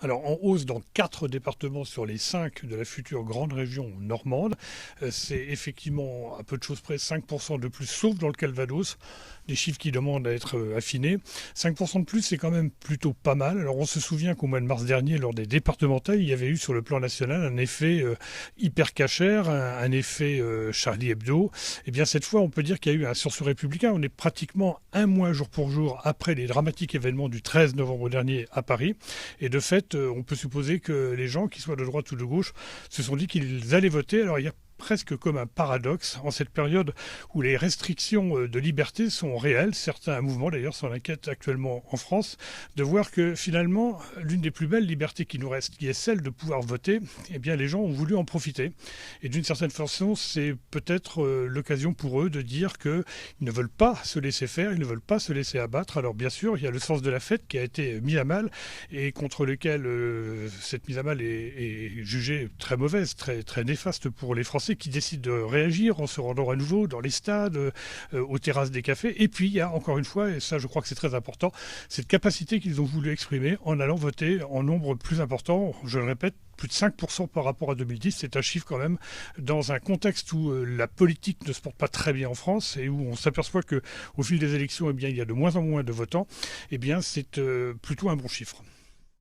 Alors en hausse dans 4 départements sur les 5 de la future grande région normande. C'est effectivement à peu de choses près 5% de plus, sauf dans le Calvados, des chiffres qui demandent à être affinés. 5% de plus, c'est quand même plutôt pas mal. Alors on se souvient qu'au mois de mars dernier, lors des départementales, il y avait eu sur le plan national un effet hyper cachère, un effet Charlie Hebdo. Et bien cette fois, on peut dire qu'il y a eu un sursaut républicain. On est pratiquement un mois jour pour jour après les dramatiques événements du 13 novembre dernier à Paris. Et de fait, on peut supposer que les gens, qu'ils soient de droite ou de gauche, se sont dit qu'ils allaient voter. Alors il y a presque comme un paradoxe en cette période où les restrictions de liberté sont réelles. Certains mouvements d'ailleurs s'en inquiètent actuellement en France de voir que finalement l'une des plus belles libertés qui nous reste, qui est celle de pouvoir voter, eh bien les gens ont voulu en profiter. Et d'une certaine façon, c'est peut-être l'occasion pour eux de dire qu'ils ne veulent pas se laisser faire, ils ne veulent pas se laisser abattre. Alors bien sûr, il y a le sens de la fête qui a été mis à mal et contre lequel cette mise à mal est jugée très mauvaise, très, très néfaste pour les Français qui décident de réagir en se rendant à nouveau dans les stades, aux terrasses des cafés. Et puis il y a encore une fois, et ça je crois que c'est très important, cette capacité qu'ils ont voulu exprimer en allant voter en nombre plus important, je le répète, plus de 5% par rapport à 2010, c'est un chiffre quand même, dans un contexte où la politique ne se porte pas très bien en France et où on s'aperçoit qu'au fil des élections, eh bien, il y a de moins en moins de votants, eh bien, c'est plutôt un bon chiffre.